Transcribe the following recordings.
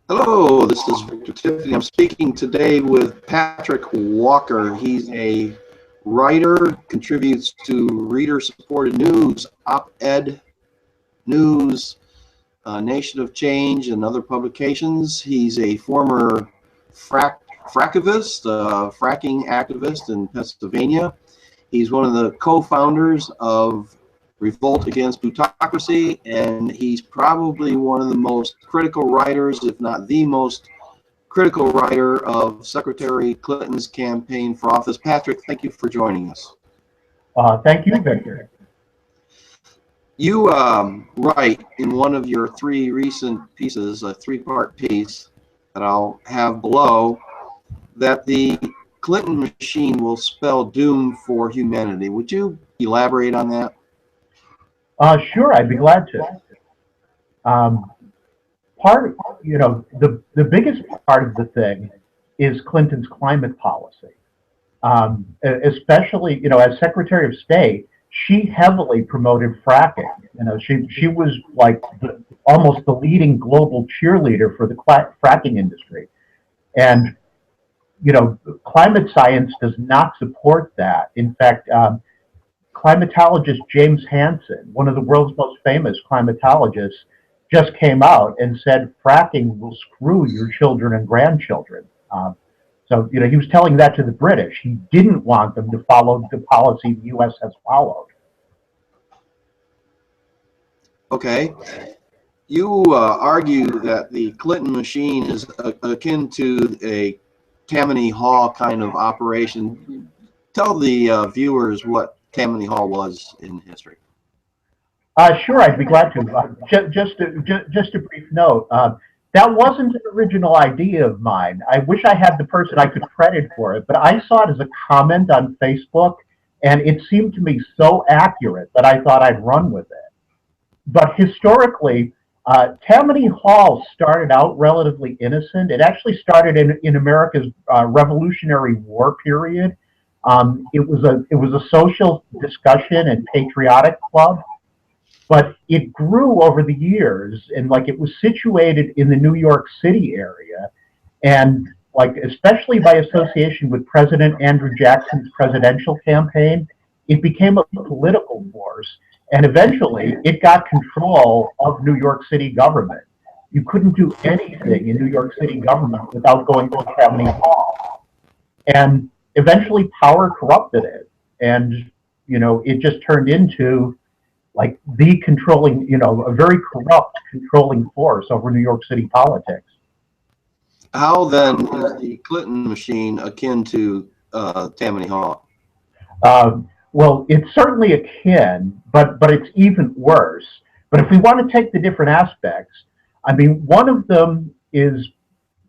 Hello, this is Victor Tiffany. I'm speaking today with Patrick Walker. He's a writer, contributes to reader-supported news, op-ed news, Nation of Change, and other publications. He's a former frackivist, fracking activist in Pennsylvania. He's one of the co-founders of Revolt Against Plutocracy, and he's probably one of the most critical writers, if not the most critical writer, of Secretary Clinton's campaign for office. Patrick, thank you for joining us. Thank you, Victor. You write in one of your three recent pieces, a three-part piece that I'll have below, that the Clinton machine will spell doom for humanity. Would you elaborate on that? Sure, I'd be glad to. Um, the biggest part of the thing is Clinton's climate policy. Especially, as Secretary of State, she heavily promoted fracking. She was like almost the leading global cheerleader for the fracking industry. And, climate science does not support that. In fact, climatologist James Hansen, one of the world's most famous climatologists, just came out and said fracking will screw your children and grandchildren. So he was telling that to the British. He didn't want them to follow the policy the U.S. has followed. Okay. You argue that the Clinton machine is akin to a Tammany Hall kind of operation. Tell the viewers what Tammany Hall was in history. Sure, I'd be glad to. Just a brief note. That wasn't an original idea of mine. I wish I had the person I could credit for it, but I saw it as a comment on Facebook, and it seemed to me so accurate that I thought I'd run with it. But historically, Tammany Hall started out relatively innocent. It actually started in America's Revolutionary War period. It was a social discussion and patriotic club. But it grew over the years, and it was situated in the New York City area, and especially by association with President Andrew Jackson's presidential campaign, it became a political force, and eventually it got control of New York City government. You couldn't do anything in New York City government without going to Tammany Hall, and eventually power corrupted it, and it just turned into the controlling, a very corrupt controlling force over New York City politics. How then is the Clinton machine akin to Tammany Hall? Well, it's certainly akin, but it's even worse. But if we want to take the different aspects, one of them is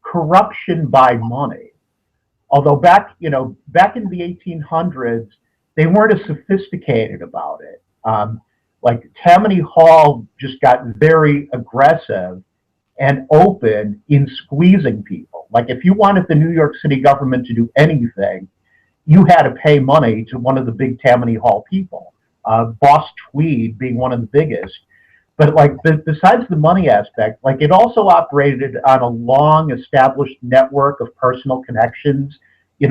corruption by money. Although back in the 1800s, they weren't as sophisticated about it. Tammany Hall just got very aggressive and open in squeezing people. If you wanted the New York City government to do anything, you had to pay money to one of the big Tammany Hall people, Boss Tweed being one of the biggest. But besides the money aspect, it also operated on a long established network of personal connections.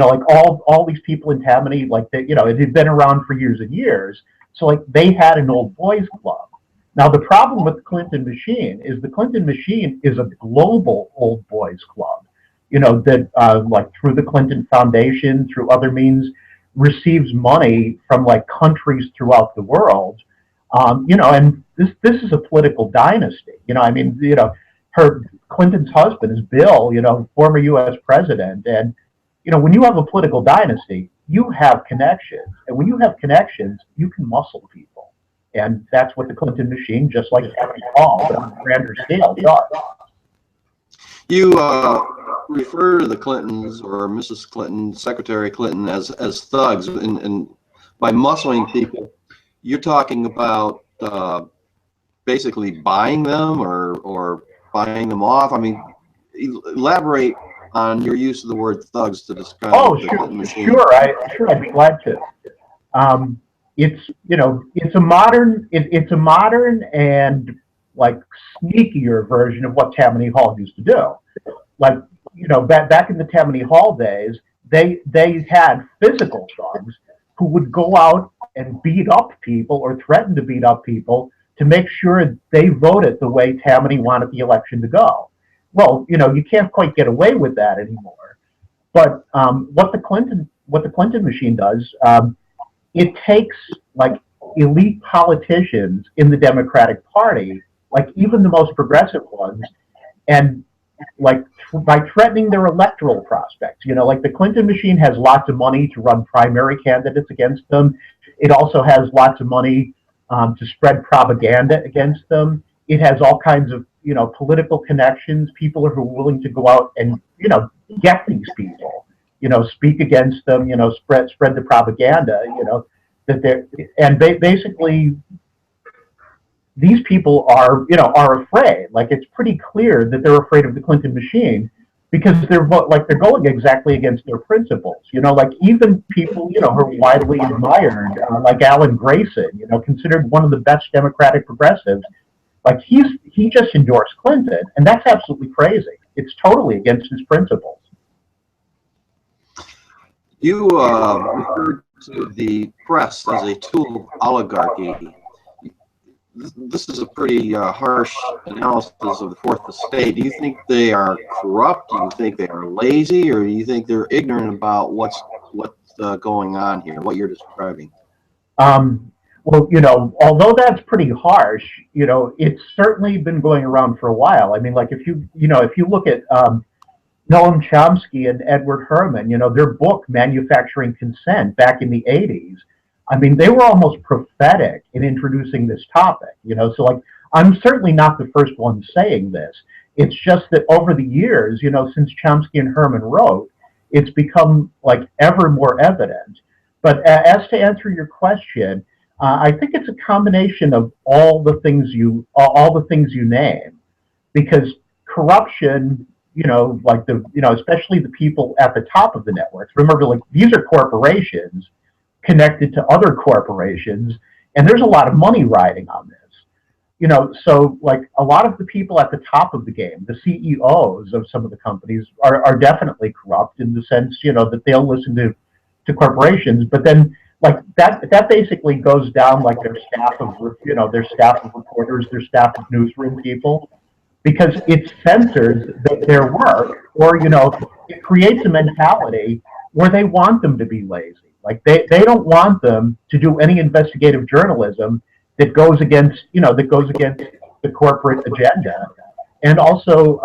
All these people in Tammany, it had been around for years and years. So they had an old boys club. Now the problem with the Clinton machine is a global old boys club, that through the Clinton Foundation, through other means, receives money from countries throughout the world. And this is a political dynasty. Clinton's husband is Bill, former U.S. president, and when you have a political dynasty, you have connections, and when you have connections, you can muscle people, and that's what the Clinton machine, just like Tammany Hall, but on a grander scale, does. You refer to the Clintons or Mrs. Clinton, Secretary Clinton, as thugs, and by muscling people, you're talking about basically buying them or buying them off. Elaborate on your use of the word thugs to describe the Clinton machine. Sure, I'd be glad to. It's a modern and like sneakier version of what Tammany Hall used to do. Like, back in the Tammany Hall days, they had physical thugs who would go out and beat up people or threaten to beat up people to make sure they voted the way Tammany wanted the election to go. Well, you can't quite get away with that anymore. But what the Clinton machine does, it takes like elite politicians in the Democratic Party, like even the most progressive ones, and like by threatening their electoral prospects. Like the Clinton machine has lots of money to run primary candidates against them. It also has lots of money to spread propaganda against them. It has all kinds of political connections, people who are willing to go out and get these people, speak against them, spread the propaganda, that they're, and basically these people are afraid. Like it's pretty clear that they're afraid of the Clinton machine because they're going exactly against their principles. Like even people who are widely admired, like Alan Grayson, considered one of the best Democratic progressives. Like he just endorsed Clinton, and that's absolutely crazy. It's totally against his principles. You referred to the press as a tool of oligarchy. This is a pretty harsh analysis of the Fourth Estate. Do you think they are corrupt? Do you think they are lazy, or do you think they're ignorant about what's going on here, what you're describing? Well, although that's pretty harsh, it's certainly been going around for a while. I mean, like if you look at Noam Chomsky and Edward Herman, their book Manufacturing Consent back in the 80s, I mean, they were almost prophetic in introducing this topic, so like I'm certainly not the first one saying this. It's just that over the years, since Chomsky and Herman wrote, it's become like ever more evident. But as to answer your question, I think it's a combination of all the things you name, because corruption, like especially the people at the top of the networks. Remember, like these are corporations connected to other corporations, and there's a lot of money riding on this. So like a lot of the people at the top of the game, the CEOs of some of the companies are definitely corrupt in the sense, that they'll listen to corporations, but then like that basically goes down like their staff of reporters, their staff of newsroom people, because it censors their work, or it creates a mentality where they want them to be lazy. Like they don't want them to do any investigative journalism that goes against the corporate agenda, and also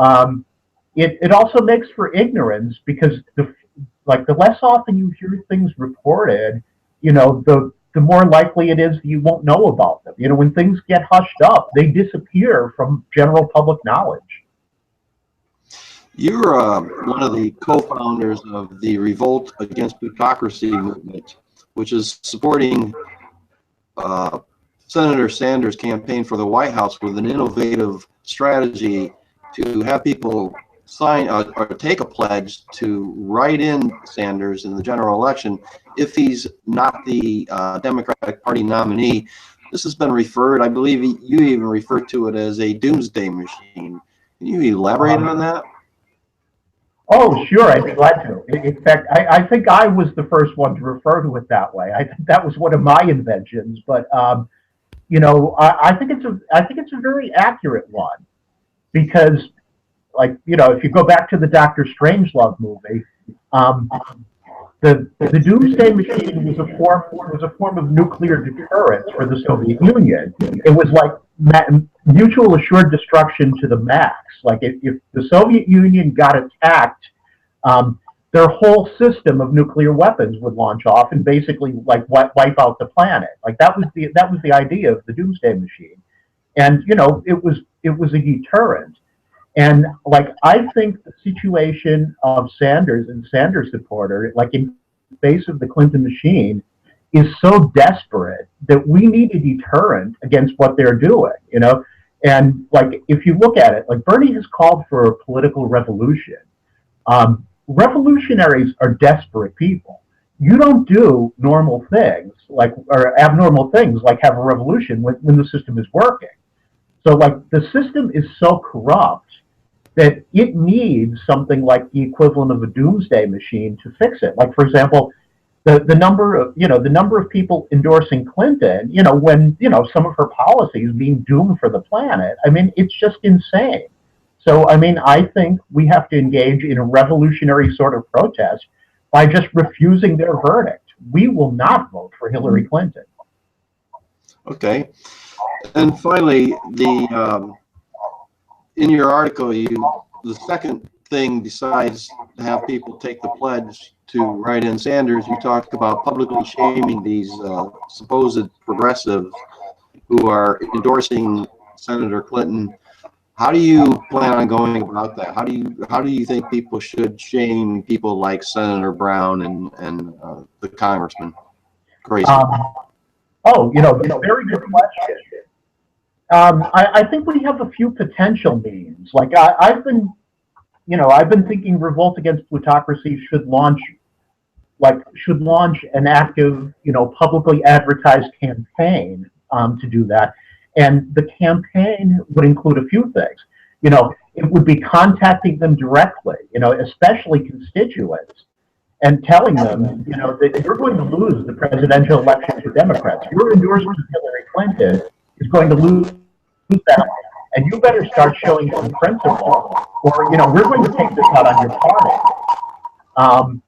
it also makes for ignorance, because the less often you hear things reported, the more likely it is that you won't know about them. When things get hushed up, they disappear from general public knowledge. You're one of the co-founders of the Revolt Against Plutocracy movement, which is supporting Senator Sanders' campaign for the White House with an innovative strategy to have people sign or take a pledge to write in Sanders in the general election if he's not the Democratic Party nominee. This has been referred, I believe you even referred to it as a doomsday machine. Can you elaborate on that? Oh, sure, I'd be glad to. In fact, I think I was the first one to refer to it that way. I think that was one of my inventions, but I think it's a very accurate one, because like, if you go back to the Dr. Strangelove movie, the doomsday machine was a form of nuclear deterrence for the Soviet Union. It was like mutual assured destruction to the max. Like if the Soviet Union got attacked, their whole system of nuclear weapons would launch off and basically like wipe out the planet. Like that was the idea of the doomsday machine, and it was a deterrent. And like I think the situation of Sanders and Sanders supporter, like in face of the Clinton machine, is so desperate that we need a deterrent against what they're doing, And like if you look at it, like Bernie has called for a political revolution. Revolutionaries are desperate people. You don't do normal things or abnormal things like have a revolution when the system is working. So like the system is so corrupt that it needs something like the equivalent of a doomsday machine to fix it. Like, for example, the number of the number of people endorsing Clinton, when some of her policies being doomed for the planet. I mean, it's just insane. So I mean, I think we have to engage in a revolutionary sort of protest by just refusing their verdict. We will not vote for Hillary Clinton. Okay. And finally, in your article, the second thing besides to have people take the pledge to write in Sanders, you talked about publicly shaming these supposed progressives who are endorsing Senator Clinton. How do you plan on going about that? How do you think people should shame people like Senator Brown and the Congressman Grayson? Very good question. I think we have a few potential means. Like I've been thinking Revolt Against Plutocracy should launch an active, publicly advertised campaign to do that. And the campaign would include a few things. It would be contacting them directly, especially constituents, and telling them, that you're going to lose the presidential election for Democrats. Your endorsement of Hillary Clinton is going to lose that, and you better start showing some principle, or we're going to take this out on your party.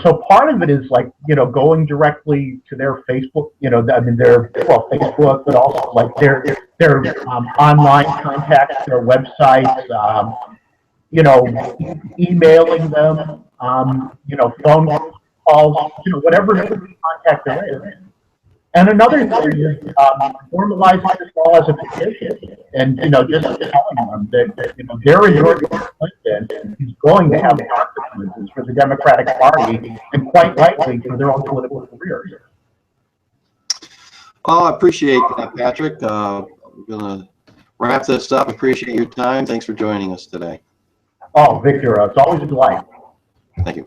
So part of it is like going directly to their Facebook, their Facebook, but also like their online contacts, their websites, emailing them, phone calls, whatever contact there is. And another thing is formalizing this all as a petition, and just telling them that their endorsement of Clinton is going to have consequences for the Democratic Party and quite likely for their own political careers. Oh, I appreciate that, Patrick. We're gonna wrap this up. Appreciate your time. Thanks for joining us today. Oh, Victor, it's always a delight. Thank you.